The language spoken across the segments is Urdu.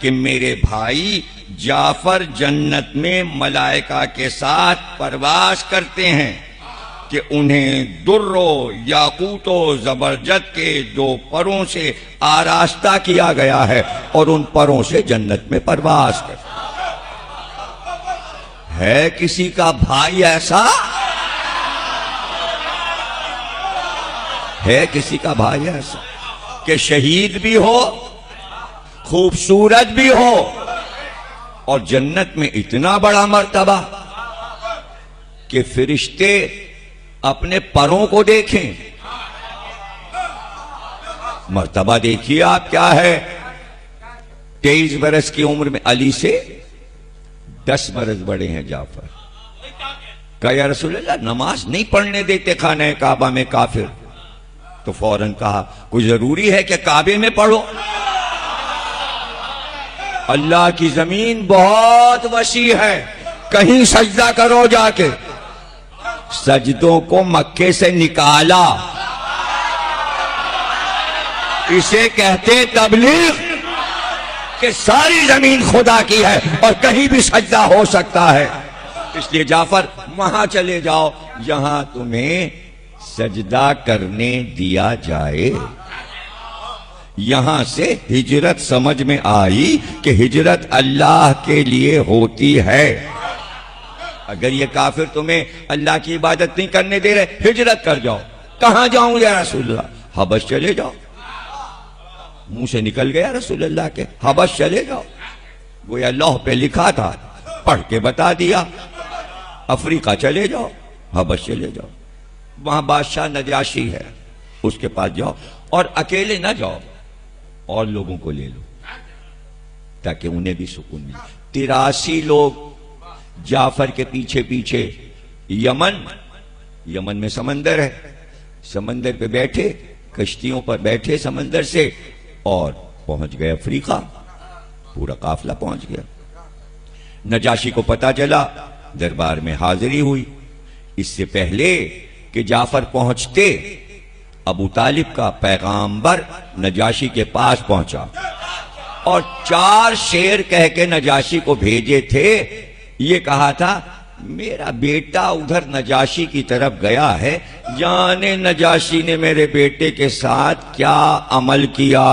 کہ میرے بھائی جعفر جنت میں ملائکہ کے ساتھ پرواز کرتے ہیں کہ انہیں در و یاقوت و زبرجد کے 2 پروں سے آراستہ کیا گیا ہے اور ان پروں سے جنت میں پرواز کرتے ہے کسی کا بھائی ایسا؟ ہے کسی کا بھائی ایسا کہ شہید بھی ہو، خوبصورت بھی ہو اور جنت میں اتنا بڑا مرتبہ کہ فرشتے اپنے پروں کو دیکھیں؟ مرتبہ دیکھیے آپ کیا ہے۔ 23 برس کی عمر میں علی سے 10 برس بڑے ہیں جعفر۔ کہا یا رسول اللہ نماز نہیں پڑھنے دیتے خانہ کعبہ میں کافر، تو فوراً کہا کوئی ضروری ہے کہ کعبے میں پڑھو؟ اللہ کی زمین بہت وسیع ہے، کہیں سجدہ کرو جا کے۔ سجدوں کو مکے سے نکالا، اسے کہتے تبلیغ کہ ساری زمین خدا کی ہے اور کہیں بھی سجدہ ہو سکتا ہے۔ اس لیے جعفر وہاں چلے جاؤ جہاں تمہیں سجدہ کرنے دیا جائے۔ یہاں سے ہجرت سمجھ میں آئی کہ ہجرت اللہ کے لیے ہوتی ہے۔ اگر یہ کافر تمہیں اللہ کی عبادت نہیں کرنے دے رہے، ہجرت کر جاؤ۔ کہاں جاؤں یا رسول اللہ؟ حبش چلے جاؤ۔ منہ سے نکل گیا رسول اللہ کے، حبش چلے جاؤ۔ گویا لوح پہ لکھا تھا، پڑھ کے بتا دیا۔ افریقہ چلے جاؤ، حبش چلے جاؤ، وہاں بادشاہ نجاشی ہے، اس کے پاس جاؤ، اور اکیلے نہ جاؤ، اور لوگوں کو لے لو تاکہ انہیں بھی سکون ملے۔ 83 لوگ جعفر کے پیچھے پیچھے یمن میں سمندر ہے، سمندر پہ بیٹھے، کشتیوں پر بیٹھے سمندر سے، اور پہنچ گئے افریقہ۔ پورا قافلہ پہنچ گیا۔ نجاشی کو پتا چلا، دربار میں حاضری ہوئی۔ اس سے پہلے کہ جعفر پہنچتے، ابو طالب کا پیغامبر نجاشی کے پاس پہنچا اور 4 شعر کہہ کے نجاشی کو بھیجے تھے۔ یہ کہا تھا میرا بیٹا ادھر نجاشی کی طرف گیا ہے، جانے نجاشی نے میرے بیٹے کے ساتھ کیا عمل کیا۔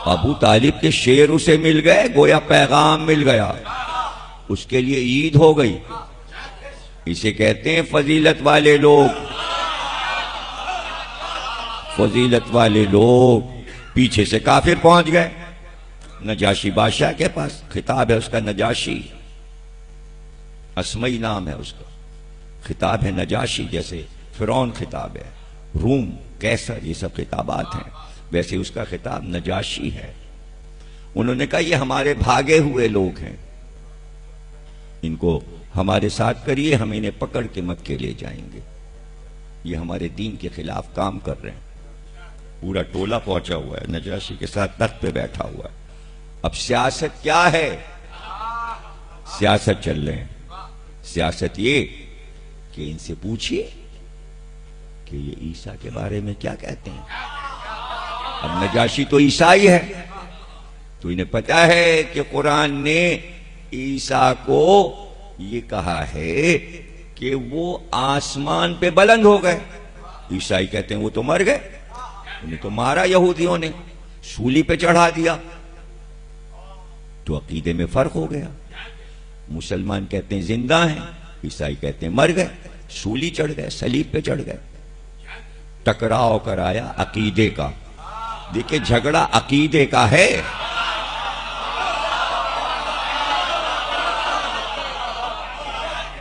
ابو طالب کے شعر اسے مل گئے، گویا پیغام مل گیا، اس کے لیے عید ہو گئی۔ اسے کہتے ہیں فضیلت والے لوگ۔ فضیلت والے لوگ پیچھے سے کافر پہنچ گئے نجاشی بادشاہ کے پاس۔ خطاب ہے اس کا نجاشی، اسمئی نام ہے اس کا، خطاب ہے نجاشی، جیسے فرعون خطاب ہے، روم، کیسر، یہ سب خطابات ہیں، ویسے اس کا خطاب نجاشی ہے۔ انہوں نے کہا یہ ہمارے بھاگے ہوئے لوگ ہیں، ان کو ہمارے ساتھ کریے، ہم انہیں پکڑ کے مکے لے جائیں گے، یہ ہمارے دین کے خلاف کام کر رہے ہیں۔ پورا ٹولہ پہنچا ہوا ہے، نجاشی کے ساتھ تخت پہ بیٹھا ہوا ہے۔ اب سیاست کیا ہے؟ سیاست چل رہے ہیں۔ سیاست یہ کہ ان سے پوچھئے کہ یہ عیسیٰ کے بارے میں کیا کہتے ہیں۔ اب نجاشی تو عیسائی ہے، تو انہیں پتا ہے کہ قرآن نے عیسیٰ کو یہ کہا ہے کہ وہ آسمان پہ بلند ہو گئے۔ عیسائی کہتے ہیں وہ تو مر گئے، انہیں تو مارا یہودیوں نے، سولی پہ چڑھا دیا۔ تو عقیدے میں فرق ہو گیا، مسلمان کہتے ہیں زندہ ہیں، عیسائی کہتے ہیں مر گئے، سولی چڑھ گئے، صلیب پہ چڑھ گئے۔ ٹکراؤ کرایا عقیدے کا۔ دیکھیں جھگڑا عقیدے کا ہے۔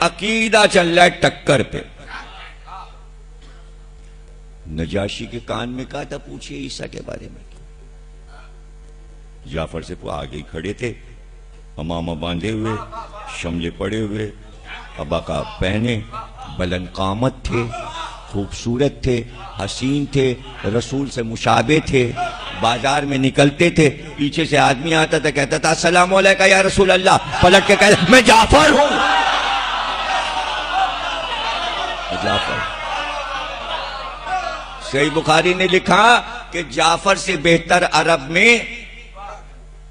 عقیدہ چل رہا ہے ٹکر پہ۔ نجاشی کے کان میں کہا تھا پوچھئے عیسیٰ کے بارے میں۔ جعفر سے آگے کھڑے تھے، امامہ باندھے ہوئے، شملے پڑے ہوئے، ابا پہنے، بلند قامت تھے، خوبصورت تھے، حسین تھے، رسول سے مشابہ تھے۔ بازار میں نکلتے تھے، پیچھے سے آدمی آتا تھا، کہتا تھا السلام علیکم یا رسول اللہ، پلٹ کے کہتا میں جعفر ہوں۔ جعفر۔ صحیح بخاری نے لکھا کہ جعفر سے بہتر عرب میں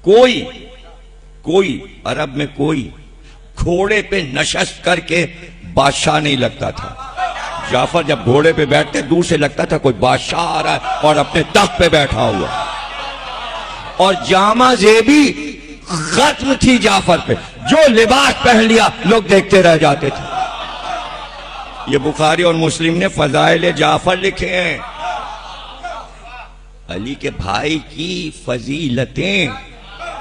کوئی عرب میں کوئی گھوڑے پہ نشست کر کے بادشاہ نہیں لگتا تھا. جعفر جب گھوڑے پہ بیٹھتے دور سے لگتا تھا کوئی بادشاہ آ رہا ہے اور اپنے تخت پہ بیٹھا ہوا. اور جامہ زیبی ختم تھی جعفر پہ، جو لباس پہن لیا لوگ دیکھتے رہ جاتے تھے. یہ بخاری اور مسلم نے فضائل جعفر لکھے ہیں. علی کے بھائی کی فضیلتیں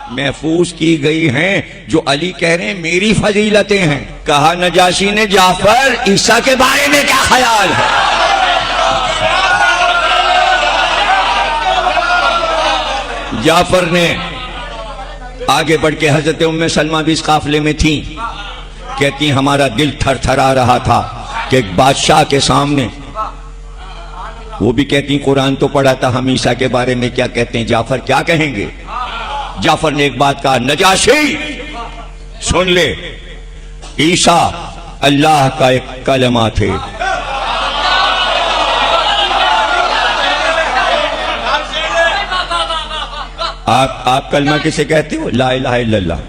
محفوظ کی گئی ہیں، جو علی کہہ رہے ہیں میری فضیلتیں ہیں. کہا نجاشی نے جعفر عیسیٰ کے بارے میں کیا خیال ہے؟ جعفر نے آگے بڑھ کے حضرت ام سلمہ بھی اس قافلے میں تھیں، کہتی ہمارا دل تھر تھرا رہا تھا کہ ایک بادشاہ کے سامنے، وہ بھی کہتی قرآن تو پڑھا تھا، ہم عیسیٰ کے بارے میں کیا کہتے ہیں، جعفر کیا کہیں گے؟ جعفر نے ایک بات کہا، نجاشی سن لے، عیسیٰ اللہ کا ایک کلمہ تھے. آپ کلمہ کسے کہتے ہو؟ لا الہ الا اللہ.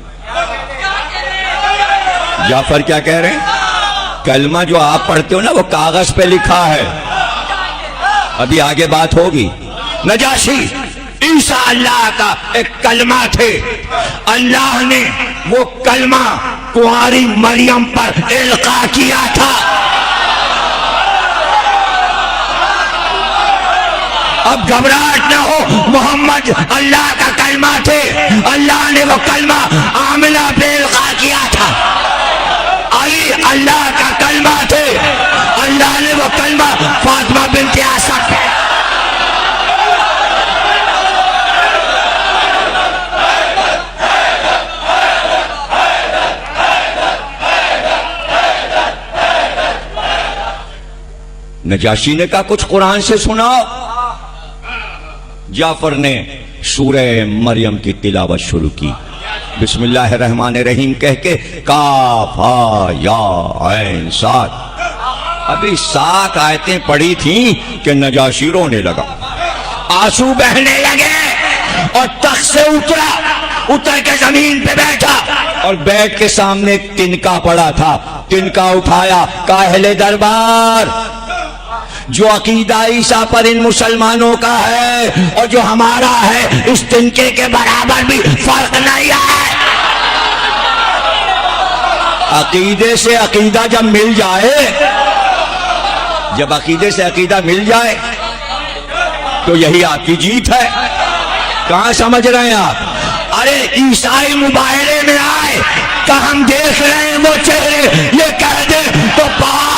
جعفر کیا کہہ رہے ہیں؟ کلمہ جو آپ پڑھتے ہو نا وہ کاغذ پہ لکھا ہے، ابھی آگے بات ہوگی. نجاشی عیسیٰ اللہ کا ایک کلمہ تھے، اللہ نے وہ کلمہ کنواری مریم پر القاء کیا تھا. اب گھبراہٹ نہ ہو، محمد اللہ کا کلمہ تھے، اللہ نے وہ کلمہ آمنہ پہ القاء کیا تھا. علی اللہ کا کلمہ تھے، اللہ نے وہ کلمہ فاطمہ بنت اسد پہ. نجاشی نے کہا کچھ قرآن سے سناؤ. جعفر نے سورہ مریم کی تلاوت شروع کی، بسم اللہ الرحمن الرحیم کہہ کے، کاف ہا یا عین صاد. ابھی 7 آیتیں پڑھی تھیں کہ نجاشی رونے لگا، آنسو بہنے لگے اور تخت سے اتر کے زمین پہ بیٹھا اور بیٹھ کے سامنے ایک تنکا پڑا تھا، تنکا اٹھایا، کاہل دربار، جو عقیدہ عیسیٰ پر ان مسلمانوں کا ہے اور جو ہمارا ہے اس تنکے کے برابر بھی فرق نہیں ہے. عقیدے سے عقیدہ جب مل جائے، جب عقیدے سے عقیدہ مل جائے تو یہی آپ کی جیت ہے. کہاں سمجھ رہے ہیں آپ؟ ارے عیسائی مباہرے میں آئے کہ ہم دیکھ رہے ہیں وہ چہرے، یہ کہہ دیں تو بات.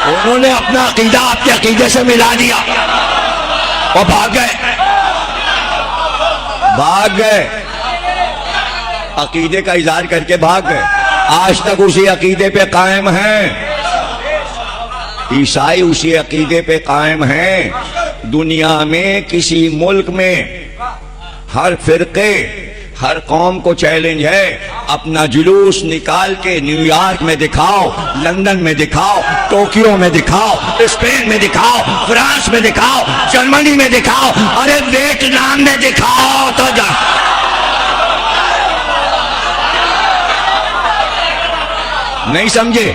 انہوں نے اپنا عقیدہ آپ کے عقیدے سے ملا دیا اور بھاگ گئے، عقیدے کا اظہار کر کے بھاگ گئے. آج تک اسی عقیدے پہ قائم ہیں، عیسائی اسی عقیدے پہ قائم ہیں. دنیا میں کسی ملک میں ہر فرقے، ہر قوم کو چیلنج ہے، اپنا جلوس نکال کے نیو یارک میں دکھاؤ، لندن میں دکھاؤ، ٹوکیو میں دکھاؤ، اسپین میں دکھاؤ، فرانس میں دکھاؤ، جرمنی میں دکھاؤ، ارے ویتنام میں دکھاؤ تو جا. نہیں سمجھے؟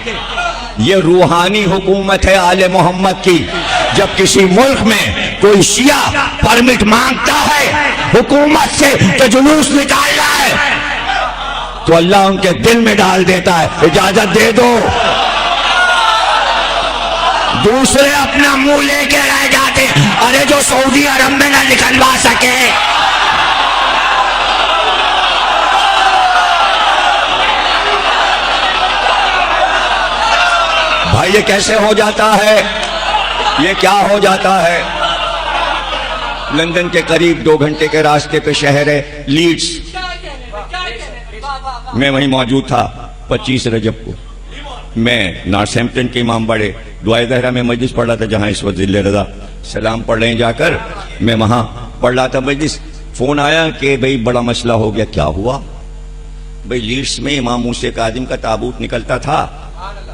یہ روحانی حکومت ہے آل محمد کی. جب کسی ملک میں کوئی شیعہ پرمٹ مانگتا ہے حکومت سے کہ جلوس نکالنا ہے تو اللہ ان کے دل میں ڈال دیتا ہے اجازت دے دو. دوسرے اپنا منہ لے کے رہ جاتے، ارے جو سعودی عرب میں نہ نکلوا سکے. بھائی یہ کیسے ہو جاتا ہے؟ یہ کیا ہو جاتا ہے؟ لندن کے قریب 2 گھنٹے کے راستے پہ شہر ہے لیڈز، میں وہیں موجود تھا 25 رجب کو. میں نارتھ ہیمپٹن کے امام بڑے دعائے زہرا میں مجلس پڑھ رہا تھا، جہاں اس وقت ذل رضا سلام پڑھ رہے ہیں جا کر، میں وہاں پڑھ رہا تھا مجلس. فون آیا کہ بھئی بڑا مسئلہ ہو گیا. کیا ہوا؟ بھئی لیڈز میں امام موسیٰ کاظم کا تابوت نکلتا تھا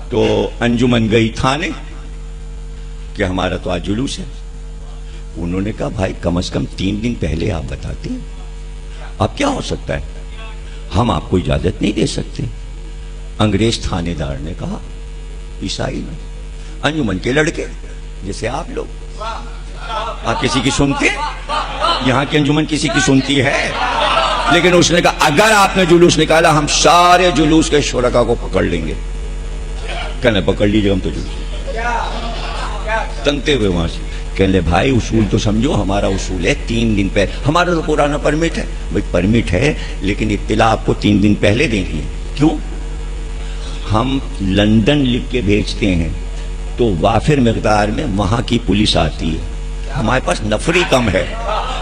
تو انجمن گئی تھانے کہ ہمارا تو آج جلوس ہے. انہوں نے کہا بھائی کم از کم 3 دن پہلے آپ بتاتے، اب کیا ہو سکتا ہے، ہم آپ کو اجازت نہیں دے سکتے۔ انگریز تھانے دار نے کہا عیسائی میں انجمن کے لڑکے جیسے آپ لوگ، آپ کسی کی سنتے؟ یہاں کی انجمن کسی کی سنتی ہے؟ لیکن اس نے کہا اگر آپ نے جلوس نکالا ہم سارے جلوس کے شرکا کو پکڑ لیں گے۔ کہنے پکڑ لیجیے، ہم تو جلوس تنتے ہوئے وہاں سے کہنے بھائی اصول تو سمجھو، ہمارا اصول ہے 3 دن پہلے، ہمارا تو پرانا پرمٹ ہے۔ بھائی پرمٹ ہے لیکن اطلاع آپ کو 3 دن پہلے دینی ہے۔ کیوں؟ ہم لندن لکھ کے بھیجتے ہیں تو وافر مقدار میں وہاں کی پولیس آتی ہے، ہمارے پاس نفری کم ہے۔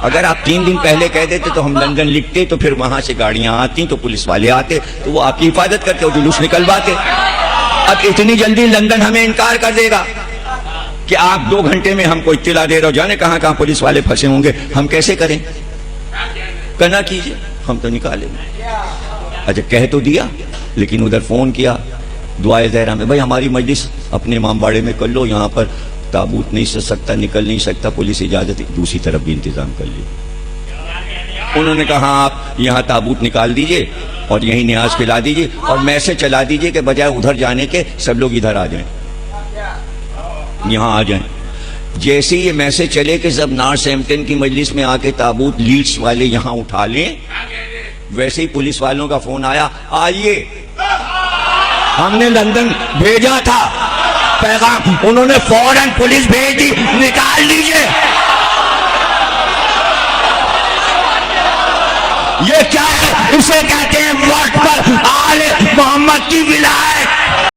اگر آپ 3 دن پہلے کہہ دیتے تو ہم لندن لکھتے تو پھر وہاں سے گاڑیاں آتی تو پولیس والے آتے تو وہ آپ کی حفاظت کرتے اور جلوس نکلواتے۔ اب اتنی جلدی لندن ہمیں انکار کر دے گا کہ آپ 2 گھنٹے میں ہم کو اطلاع دے رہے ہو، جانے کہاں کہاں پولیس والے پھنسے ہوں گے، ہم کیسے کریں؟ کہنا کیجئے، ہم تو نکالیں۔ اچھا کہہ تو دیا، لیکن ادھر فون کیا دعائے زہرا میں، بھائی ہماری مجلس اپنے امام باڑے میں کر لو، یہاں پر تابوت نہیں سج سکتا، نکل نہیں سکتا، پولیس اجازت، دوسری طرف بھی انتظام کر لی۔ انہوں نے کہا آپ یہاں تابوت نکال دیجئے اور یہیں نیاز پلا دیجئے اور میسج چلا دیجئے کہ بجائے ادھر جانے کے سب لوگ ادھر آ جائیں، یہاں آ جائیں۔ جیسے یہ میسج چلے کہ سب نارتھ ایمپٹن کی مجلس میں آ کے تابوت لیڈس والے یہاں اٹھا لیں، ویسے ہی پولیس والوں کا فون آیا، آئیے ہم نے لندن بھیجا تھا پیغام، انہوں نے فوراً پولیس بھیج دی، نکال لیجئے۔ یہ کیا ہے؟ اسے کہتے ہیں وقت پر آل محمد کی ولایت۔